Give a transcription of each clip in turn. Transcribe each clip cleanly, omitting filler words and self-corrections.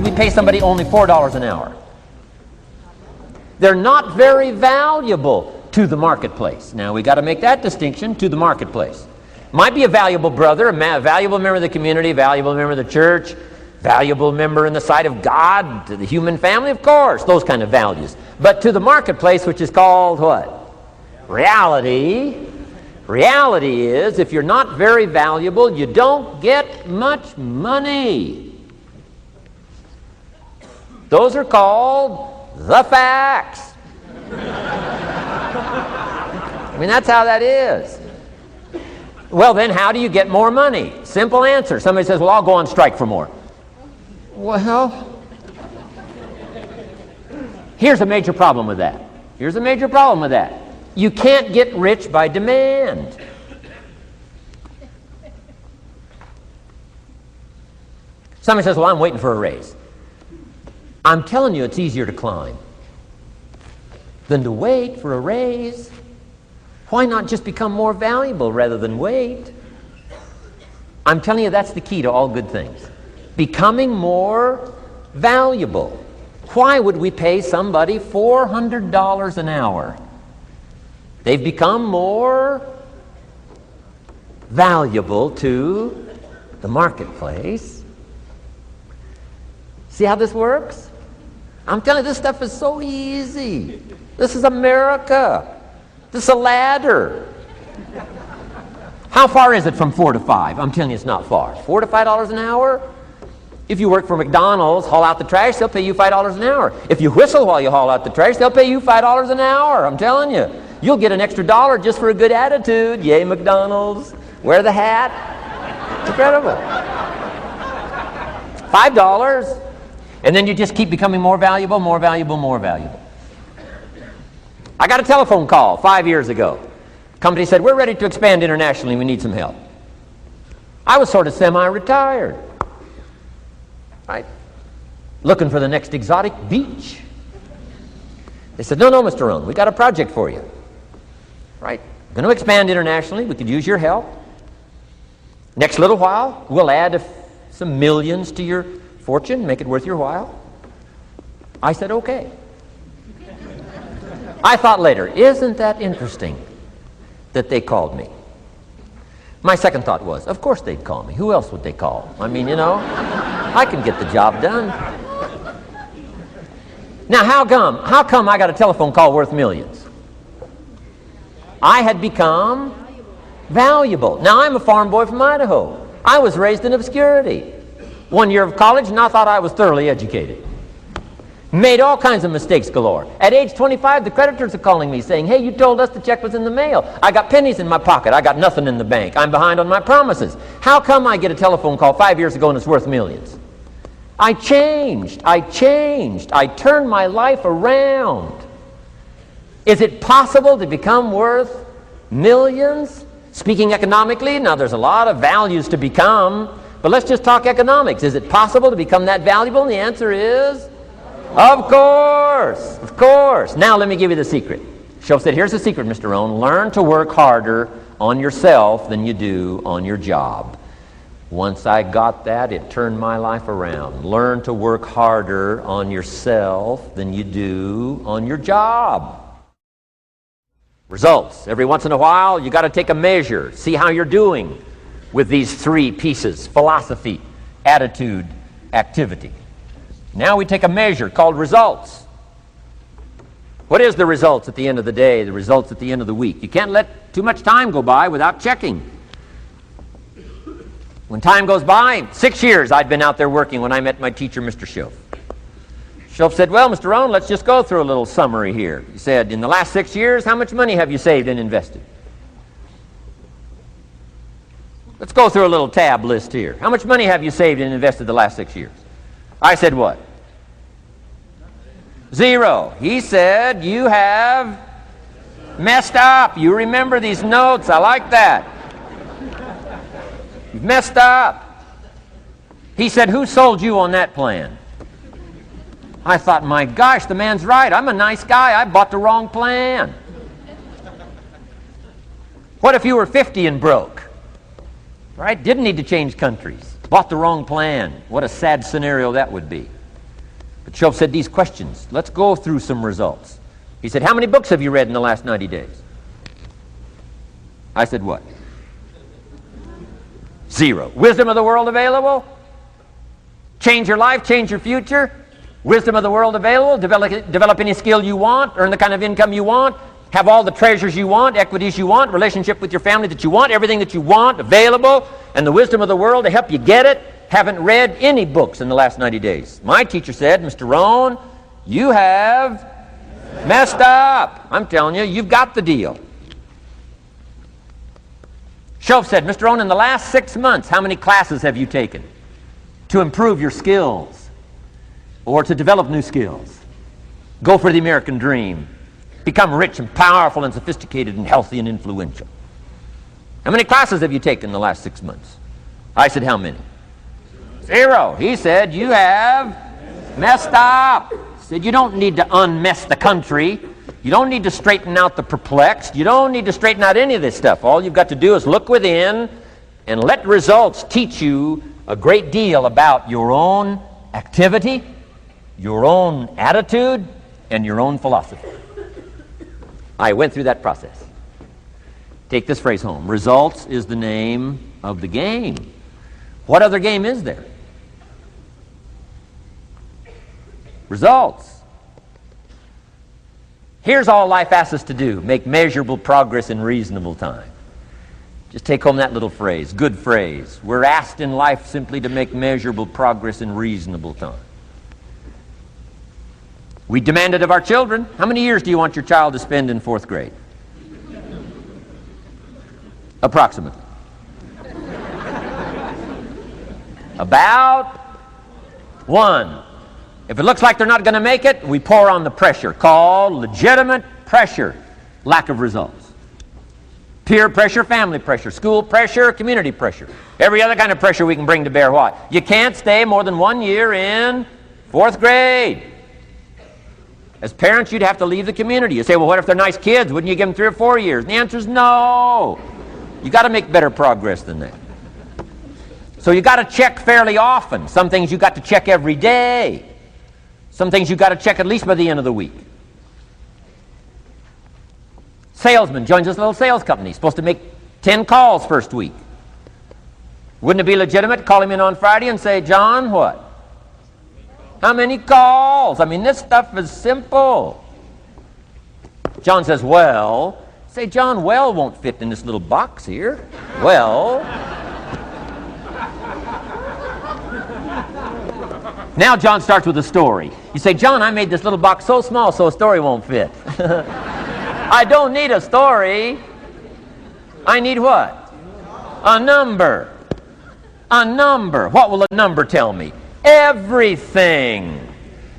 we pay somebody only $4 an hour? They're not very valuable to the marketplace. Now, we got to make that distinction, to the marketplace. Might be a valuable brother, a valuable member of the community, a valuable member of the church, valuable member in the sight of God, to the human family, of course, those kind of values. But to the marketplace, which is called what? Reality. Reality is, if you're not very valuable, you don't get much money. Those are called the facts. I mean, that's how that is. Well, then, how do you get more money? Simple answer. Somebody says, well, I'll go on strike for more. Well, here's a major problem with that. Here's a major problem with that. You can't get rich by demand. Somebody says, well, I'm waiting for a raise. I'm telling you, it's easier to climb than to wait for a raise. Why not just become more valuable rather than wait? I'm telling you, that's the key to all good things. Becoming more valuable. Why would we pay somebody $400 an hour? They've become more valuable to the marketplace. See how this works? I'm telling you, this stuff is so easy. This is America. This is a ladder. How far is it from 4 to 5? I'm telling you, it's not far. $4 to $5 an hour? If you work for McDonald's, haul out the trash, they'll pay you $5 an hour. If you whistle while you haul out the trash, they'll pay you $5 an hour. I'm telling you. You'll get an extra $1 just for a good attitude. Yay, McDonald's. Wear the hat. It's incredible. $5. And then you just keep becoming more valuable, more valuable, more valuable. I got a telephone call 5 years ago. Company said, we're ready to expand internationally. We need some help. I was sort of semi-retired. Right? Looking for the next exotic beach. They said, no, Mr. Rohn, we got a project for you. Right? Going to expand internationally. We could use your help. Next little while, we'll add some millions to your fortune, make it worth your while. I said, okay. I thought later, isn't that interesting that they called me? My second thought was, of course they'd call me. Who else would they call? I mean, you know, I can get the job done. Now, how come I got a telephone call worth millions? I had become valuable. Now, I'm a farm boy from Idaho. I was raised in obscurity. 1 year of college, and I thought I was thoroughly educated. Made all kinds of mistakes galore. At age 25, the creditors are calling me saying, hey, you told us the check was in the mail. I got pennies in my pocket. I got nothing in the bank. I'm behind on my promises. How come I get a telephone call 5 years ago and it's worth millions? I changed. I turned my life around. Is it possible to become worth millions? Speaking economically, now there's a lot of values to become, but let's just talk economics. Is it possible to become that valuable? And the answer is, of course, of course. Now let me give you the secret. Shoaff said, here's the secret, Mr. Rohn. Learn to work harder on yourself than you do on your job. Once I got that, it turned my life around. Learn to work harder on yourself than you do on your job. Results. Every once in a while, you got to take a measure. See how you're doing with these three pieces: philosophy, attitude, activity. Now we take a measure called results. What is the results at the end of the day, the results at the end of the week? You can't let too much time go by without checking. When time goes by, 6 years I'd been out there working when I met my teacher, Mr. Shoaff. Shoaff said, well, Mr. Rohn, let's just go through a little summary here. He said, in the last 6 years, how much money have you saved and invested? Let's go through a little tab list here. How much money have you saved and invested the last 6 years? I said, what? 0. He said, you have messed up. You remember these notes. I like that. You've messed up. He said, who sold you on that plan? I thought, my gosh, the man's right. I'm a nice guy. I bought the wrong plan. What if you were 50 and broke? Right? Didn't need to change countries. Bought the wrong plan. What a sad scenario that would be. But Shoaff said these questions. Let's go through some results. He said, how many books have you read in the last 90 days? I said, what? 0. Wisdom of the world available? Change your life, change your future? Wisdom of the world available? Develop any skill you want, earn the kind of income you want, have all the treasures you want, equities you want, relationship with your family that you want, everything that you want available, and the wisdom of the world to help you get it. Haven't read any books in the last 90 days. My teacher said, Mr. Rohn, you have messed up. I'm telling you, you've got the deal. Shoaff said, Mr. Rohn, in the last 6 months, how many classes have you taken to improve your skills or to develop new skills? Go for the American dream. Become rich and powerful and sophisticated and healthy and influential. How many classes have you taken in the last 6 months? I said, how many? 0. He said, you have messed up. He said, you don't need to unmess the country. You don't need to straighten out the perplexed. You don't need to straighten out any of this stuff. All you've got to do is look within and let results teach you a great deal about your own activity, your own attitude, and your own philosophy. I went through that process. Take this phrase home. Results is the name of the game. What other game is there? Results. Here's all life asks us to do. Make measurable progress in reasonable time. Just take home that little phrase. Good phrase. We're asked in life simply to make measurable progress in reasonable time. We demand it of our children. How many years do you want your child to spend in 4th grade? Approximately. About 1. If it looks like they're not going to make it, we pour on the pressure, called legitimate pressure, lack of results. Peer pressure, family pressure, school pressure, community pressure. Every other kind of pressure we can bring to bear what? You can't stay more than 1 year in 4th grade. As parents, you'd have to leave the community. You say, well, what if they're nice kids? Wouldn't you give them 3 or 4 years? And the answer is no. You got to make better progress than that. So you got to check fairly often. Some things you got to check every day. Some things you got to check at least by the end of the week. Salesman joins this little sales company. He's supposed to make 10 calls first week. Wouldn't it be legitimate to call him in on Friday and say, John, what? How many calls? I mean, this stuff is simple. John says, well. Say, John, well won't fit in this little box here. Well. Now John starts with a story. You say, John, I made this little box so small so a story won't fit. I don't need a story. I need what? A number. A number. What will a number tell me? Everything.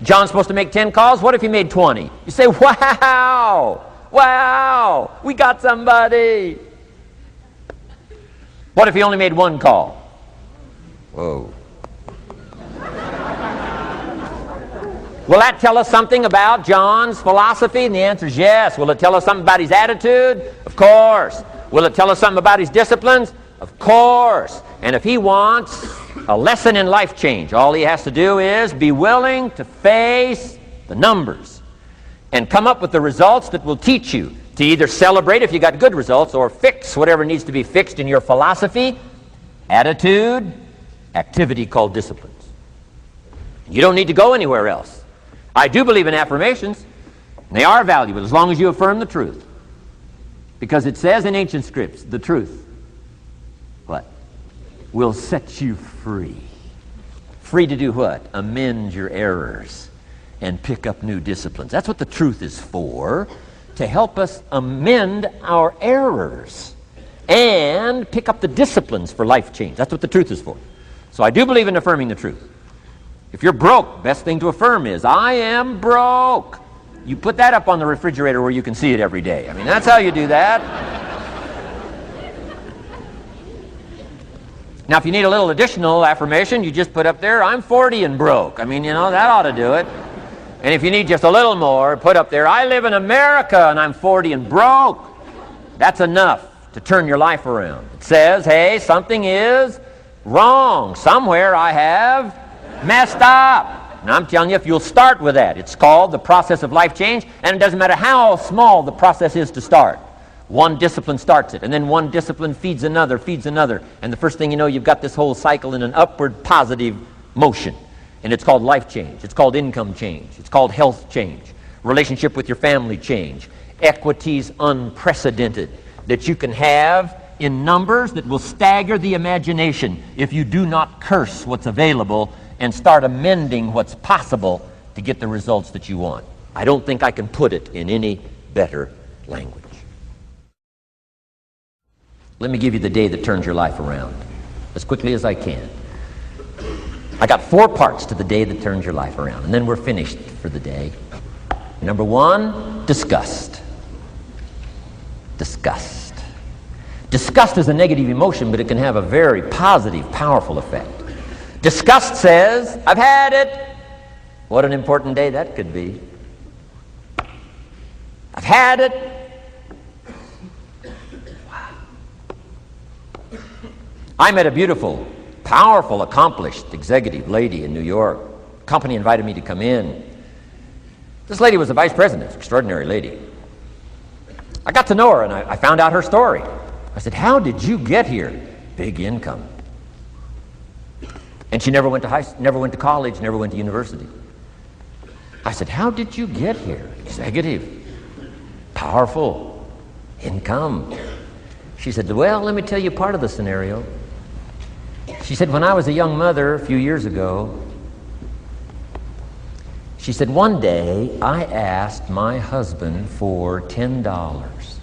John's supposed to make 10 calls. What if he made 20? You say, wow. Wow. We got somebody. What if he only made 1 call? Whoa. Will that tell us something about John's philosophy? And the answer is yes. Will it tell us something about his attitude? Of course. Will it tell us something about his disciplines? Of course. And if he wants a lesson in life change, all he has to do is be willing to face the numbers and come up with the results that will teach you to either celebrate if you got good results or fix whatever needs to be fixed in your philosophy, attitude, activity called disciplines. You don't need to go anywhere else. I do believe in affirmations. They are valuable as long as you affirm the truth. Because it says in ancient scripts, the truth, what? Will set you free. Free to do what? Amend your errors and pick up new disciplines. That's what the truth is for, to help us amend our errors and pick up the disciplines for life change. That's what the truth is for. So I do believe in affirming the truth. If you're broke, best thing to affirm is, I am broke. You put that up on the refrigerator where you can see it every day. I mean, that's how you do that. Now, if you need a little additional affirmation, you just put up there, I'm 40 and broke. I mean, you know, that ought to do it. And if you need just a little more, put up there, I live in America and I'm 40 and broke. That's enough to turn your life around. It says, hey, something is wrong. Somewhere I have messed up. Now, I'm telling you, if you'll start with that, it's called the process of life change, and it doesn't matter how small the process is to start. One discipline starts it, and then one discipline feeds another, and the first thing you know, you've got this whole cycle in an upward positive motion. And it's called life change. It's called income change. It's called health change. Relationship with your family change. Equities unprecedented that you can have in numbers that will stagger the imagination if you do not curse what's available and start amending what's possible to get the results that you want. I don't think I can put it in any better language. Let me give you the day that turns your life around as quickly as I can. I got 4 parts to the day that turns your life around, and then we're finished for the day. Number 1, disgust. Disgust. Disgust is a negative emotion, but it can have a very positive, powerful effect. Disgust says, I've had it. What an important day that could be. I've had it. Wow. I met a beautiful, powerful, accomplished executive lady in New York. Company invited me to come in. This lady was a vice president, extraordinary lady. I got to know her and I found out her story. I said, how did you get here? Big income. And she never went to college, never went to university. I said, how did you get here? Executive, powerful, income. She said, well, let me tell you part of the scenario. She said, when I was a young mother a few years ago, she said, one day I asked my husband for $10.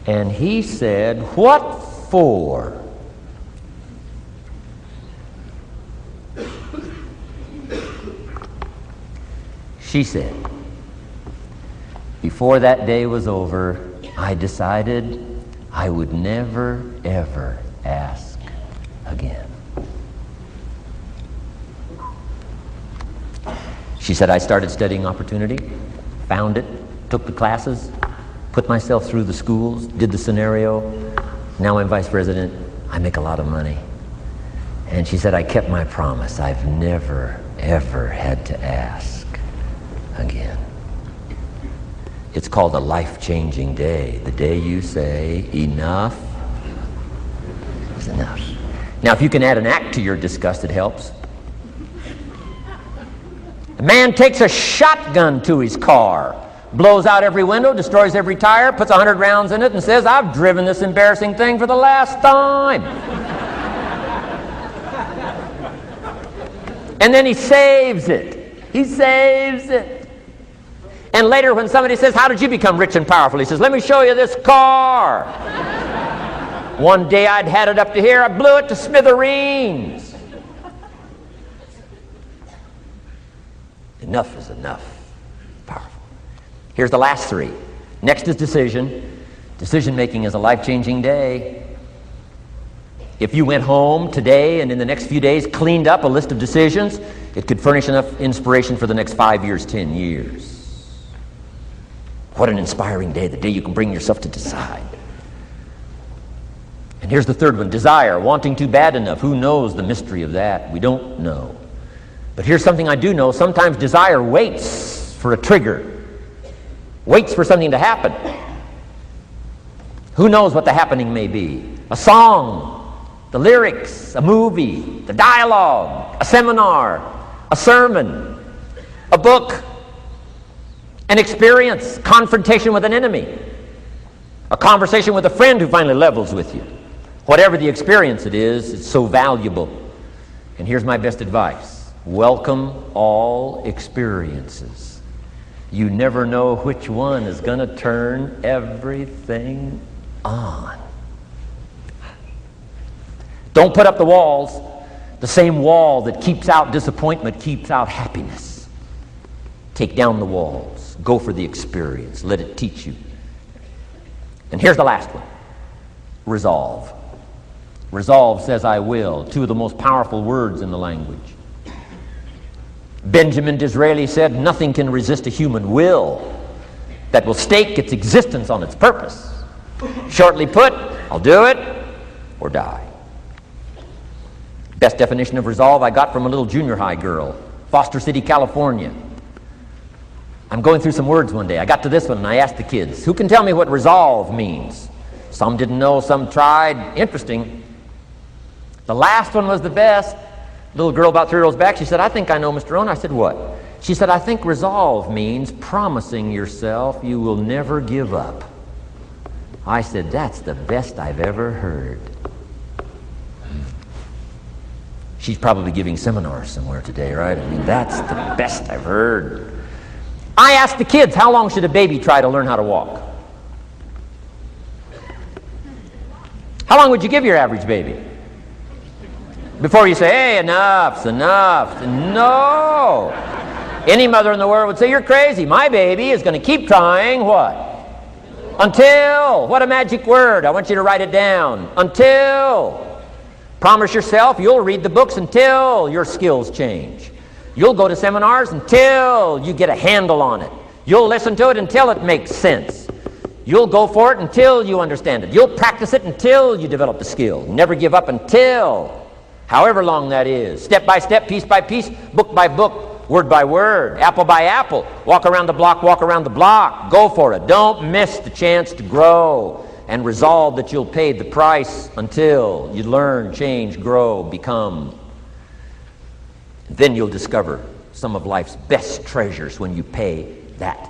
And he said, what for? She said, before that day was over, I decided I would never, ever ask again. She said, I started studying opportunity, found it, took the classes, put myself through the schools, did the scenario. Now I'm vice president. I make a lot of money. And she said, I kept my promise. I've never, ever had to ask again. It's called a life-changing day. The day you say, enough is enough. Now, if you can add an act to your disgust, it helps. A man takes a shotgun to his car, blows out every window, destroys every tire, puts 100 rounds in it, and says, I've driven this embarrassing thing for the last time. And then he saves it. He saves it. And later when somebody says, how did you become rich and powerful? He says, let me show you this car. One day I'd had it up to here, I blew it to smithereens. Enough is enough. Powerful. Here's the last 3. Next is decision. Decision making is a life-changing day. If you went home today and in the next few days cleaned up a list of decisions, it could furnish enough inspiration for the next 5 years, 10 years. What an inspiring day, the day you can bring yourself to decide. And here's the 3rd one, desire, wanting to bad enough. Who knows the mystery of that? We don't know. But here's something I do know. Sometimes desire waits for a trigger, waits for something to happen. Who knows what the happening may be? A song, the lyrics, a movie, the dialogue, a seminar, a sermon, a book, an experience, confrontation with an enemy, a conversation with a friend who finally levels with you. Whatever the experience it is, it's so valuable. And here's my best advice. Welcome all experiences. You never know which one is going to turn everything on. Don't put up the walls. The same wall that keeps out disappointment keeps out happiness. Take down the walls. Go for the experience. Let it teach you. And here's the last one. Resolve. Resolve says I will. 2 of the most powerful words in the language. Benjamin Disraeli said, nothing can resist a human will that will stake its existence on its purpose. Shortly put, I'll do it or die. Best definition of resolve I got from a little junior high girl, Foster City, California. I'm going through some words one day. I got to this one and I asked the kids, who can tell me what resolve means? Some didn't know, some tried. Interesting. The last one was the best. Little girl about 3 rows back, she said, I think I know, Mr. Rohn. I said, what? She said, I think resolve means promising yourself you will never give up. I said, that's the best I've ever heard. She's probably giving seminars somewhere today, right? I mean, that's the best I've heard. I asked the kids, how long should a baby try to learn how to walk? How long would you give your average baby? Before you say, hey, enough's enough. No. Any mother in the world would say, you're crazy. My baby is going to keep trying what? Until. What a magic word. I want you to write it down. Until. Promise yourself you'll read the books until your skills change. You'll go to seminars until you get a handle on it. You'll listen to it until it makes sense. You'll go for it until you understand it. You'll practice it until you develop the skill. Never give up until, however long that is. Step by step, piece by piece, book by book, word by word, apple by apple. Walk around the block, walk around the block. Go for it. Don't miss the chance to grow. And resolve that you'll pay the price until you learn, change, grow, become. Then you'll discover some of life's best treasures when you pay that